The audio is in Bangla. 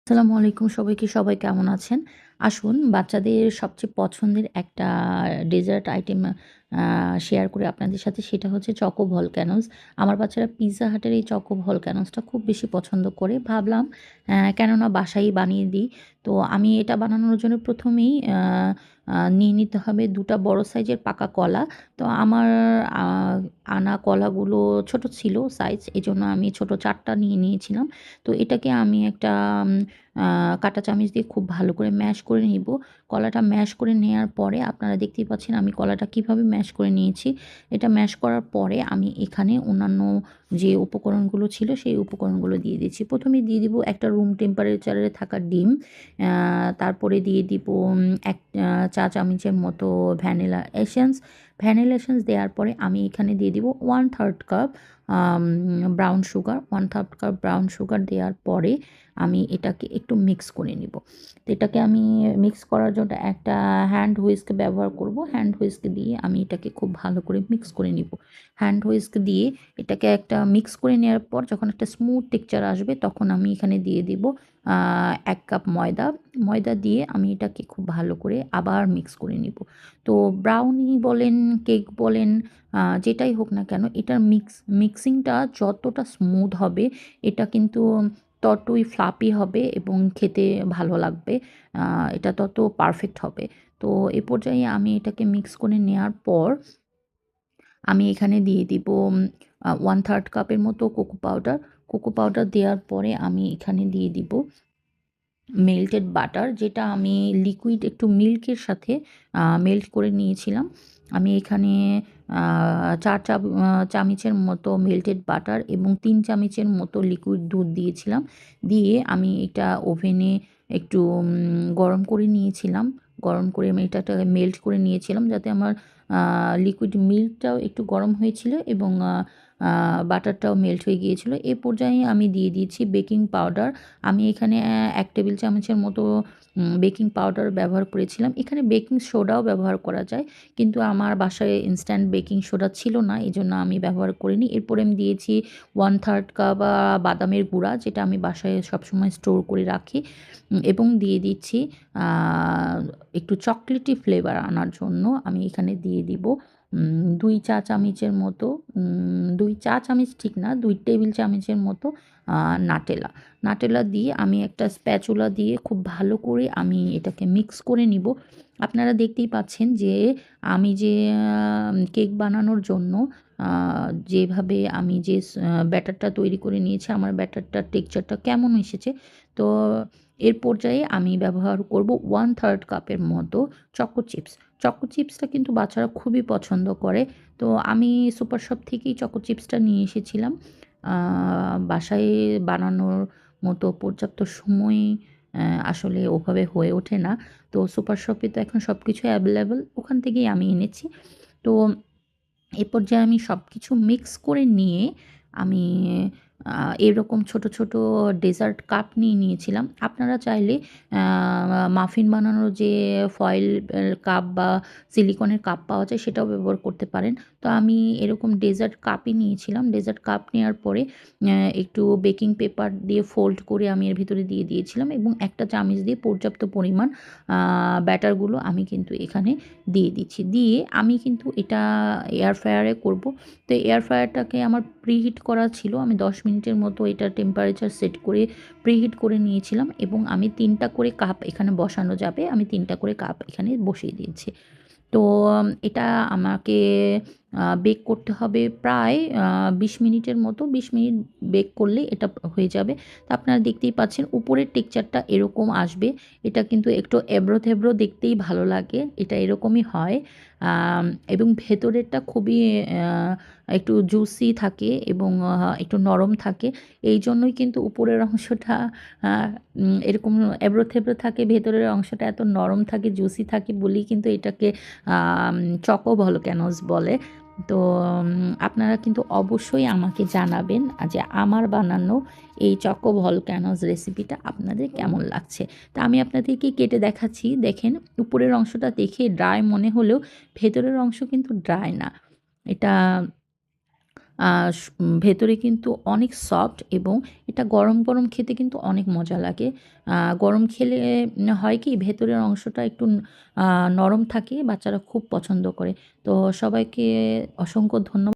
আসসালামু আলাইকুম সবাইকে। সবাই কেমন আছেন? আসুন বাচ্চাদের সবচেয়ে পছন্দের একটা ডেজার্ট আইটেম শেয়ার করি আপনাদের সাথে। সেটা হচ্ছে চকো ভলক্যানোস। আমার বাচ্চারা পিজ্জা হাটের এই চকো ভলক্যানোসটা খুব বেশি পছন্দ করে। ভাবলাম কেননা বাসায়ই বানিয়ে দিই। তো আমি এটা বানানোর জন্য ১ম এই নিয়ে নিতে হবে ২ টা বড় সাইজের পাকা কলা। তো আমার আ আনা কলাগুলো ছোট ছিল সাইজ। এজন্য আমি ছোট ৪ টা নিয়ে নিয়েছিলাম। তো এটাকে আমি একটা উম আ কাঁটা চামিচ দিয়ে খুব ভালো করে ম্যাশ করে নিব। কলাটা ম্যাশ করে নেয়ার পরে আপনারা দেখতেই পাচ্ছেন আমি কলাটা কিভাবে ম্যাশ করে নিয়েছি। এটা ম্যাশ করার পরে আমি এখানে অন্যান্য যে উপকরণগুলো ছিল সেই উপকরণগুলো দিয়ে দিচ্ছি। ১ম এ দিয়ে দিব একটা রুম টেম্পারেচারে থাকা ডিম। আ তারপরে দিয়ে দিব ১ চা চামচের মতো ভ্যানিলা এসেন্স। ভ্যানিলা এসেন্স দেওয়ার পরে আমি এখানে দিয়ে দিব 1/3 কাপ আম brown sugar, 1/3 cup brown sugar দেওয়ার পরে আমি এটাকে একটু মিক্স করে নিব। তো এটাকে আমি মিক্স করার জন্য একটা হ্যান্ড হুইস্ক ব্যবহার করব। হ্যান্ড হুইস্ক দিয়ে আমি এটাকে খুব ভালো করে মিক্স করে নিব। হ্যান্ড হুইস্ক দিয়ে এটাকে একটা মিক্স করে নেওয়ার পর যখন একটা স্মুথ টেক্সচার আসবে তখন আমি এখানে দিয়ে দিব ১ কাপ ময়দা। ময়দা দিয়ে আমি এটাকে খুব ভালো করে আবার মিক্স করে নিব। তো ব্রাউনি বলেন, কেক বলেন যেটাই হোক না কেন এটার মিক্সিংটা যতটা স্মুথ হবে এটা কিন্তু ততই ফ্লাপি হবে এবং খেতে ভালো লাগবে। এটা তত পারফেক্ট হবে। তো এ পর্যায়ে আমি এটাকে মিক্স করে নেয়ার পর আমি এখানে দিয়ে দিব 1/3 কাপের মতো কোকো পাউডার। কোকো পাউডার দেওয়ার পরে আমি এখানে দিয়ে দিব মেল্টেড বাটার, যেটা আমি লিকুইড একটু মিল্কের সাথে মেল্ট করে নিয়েছিলাম। আমি এখানে ৪ চামচের মতো মেল্টেড বাটার এবং ৩ চামচের মতো লিকুইড দুধ দিয়েছিলাম। দিয়ে আমি এটা ওভেনে একটু গরম করে নিয়েছিলাম। গরম করে আমি এটাকে মেল্ট করে নিয়েছিলাম যাতে আমার লিকুইড মিল্কটাও একটু গরম হয়েছিল এবং আ বাটারটাও মেল্ট হয়ে গিয়েছিল। এ পর্যায়ে আমি দিয়ে দিয়েছি বেকিং পাউডার। আমি এখানে ১ টেবিল চামচের মতো বেকিং পাউডার ব্যবহার করেছিলাম। এখানে বেকিং সোডাও ব্যবহার করা যায়। কিন্তু আমার বাসায় ইনস্ট্যান্ট বেকিং সোডা ছিল না। এজন্য আমি ব্যবহার করিনি। এরপরে আমি দিয়েছি 1/3 কাপ বাদামের গুঁড়া, যেটা আমি বাসায় সবসময় স্টোর করে রাখি। এবং দিয়ে দিচ্ছি আ একটু চকলেটি ফ্লেভার আনার জন্য আমি এখানে দিয়ে দিব ২ চা চামচের মতো ২ চা চামচ ঠিক না, ২ টেবিল চামচের মতো আ নাটেলা। নাটেলা দিয়ে আমি একটা স্প্যাচুলা দিয়ে খুব ভালো করে আমি এটাকে মিক্স করে নিব। আপনারা দেখতেই পাচ্ছেন যে আমি যে কেক বানানোর জন্য আ যেভাবে আমি যে ব্যাটারটা তৈরি করে নিয়েছি, আমার ব্যাটারটার টেক্সচারটা কেমন এসেছে। তো এর পর্যায়ে আমি ব্যবহার করব 1/3 কাপের মতো চকো চিপস। চকো চিপসটা কিন্তু বাচ্চারা খুবই পছন্দ করে। তো আমি সুপার শপ থেকেই চকো চিপসটা নিয়ে এসেছিলাম। আ বাসায় বানানোর মতো পর্যাপ্ত সময় আসলে ওভাবে হয়ে ওঠে না। তো সুপার শপে তো এখন সবকিছু অ্যাভেলেবল, ওখান থেকেই আমি এনেছি। তো এ পর্যায়ে আমি সবকিছু মিক্স করে নিয়ে আমি এরকম ছোট, ছোট ডেজার্ট কাপ নিয়ে নিয়েছিলাম। আপনারা চাইলে আ মাফিন বানানোর যে ফয়েল কাপ বা সিলিকনের কাপ পাওয়া যায় সেটাও ব্যবহার করতে পারেন। তো আমি এরকম ডেজার্ট কাপই নিয়েছিলাম। ডেজার্ট কাপ নেওয়ার পরে একটু বেকিং পেপার দিয়ে ফোল্ড করে আমি এর ভিতরে দিয়ে দিয়েছিলাম এবং একটা চামিচ দিয়ে পর্যাপ্ত পরিমাণ ব্যাটারগুলো আমি কিন্তু এখানে দিয়ে দিচ্ছি। দিয়ে আমি কিন্তু এটা এয়ার ফ্রায়ারে করব। তো এয়ার ফ্রায়ারটাকে আমার প্রিহিট করা ছিল। আমি ১০ মিনিটের মতো এটার টেম্পারেচার সেট করে প্রিহিট করে নিয়েছিলাম এবং আমি ৩ টা করে কাপ এখানে বসানো যাবে। আমি ৩ টা করে কাপ এখানে বসিয়ে দিয়েছি। তো এটা আমাকে বেক করতে হবে প্রায় ২০ মিনিটের মতো। ২০ মিনিট বেক করলেই এটা হয়ে যাবে। তো আপনারা দেখতেই পাচ্ছেন উপরের টেক্সচারটা এরকম আসবে। এটা কিন্তু একটু এবড়ো-থেবড়ো দেখতেই ভালো লাগে। এটা এরকমই হয়। এবং ভেতরেরটা খুবই একটু জুসি থাকে এবং একটু নরম থাকে। এইজন্যই কিন্তু উপরের অংশটা আ এরকম এবড়ো-থেবড়ো থাকে, ভেতরের অংশটা এত নরম থাকে, জুসি থাকে বলেই কিন্তু এটাকে আম চকো ভলক্যানোস বলে। তো আপনারা কিন্তু অবশ্যই আমাকে জানাবেন যে আমার বানানো এই চকো ভলক্যানোস রেসিপিটা আপনাদের কেমন লাগছে। তা আমি আপনাদেরকে কেটে দেখাচ্ছি। দেখেন উপরের অংশটা দেখে ড্রাই মনে হলেও ভেতরের অংশ কিন্তু ড্রাই না। এটা আ ভেতরে কিন্তু অনেক সফট এবং এটা গরম, গরম খেতে কিন্তু অনেক মজা লাগে। গরম খেলে হয় কি ভেতরের অংশটা একটু আ নরম থাকে, বাচ্চারা খুব পছন্দ করে। তো সবাইকে অসংখ্য ধন্যবাদ।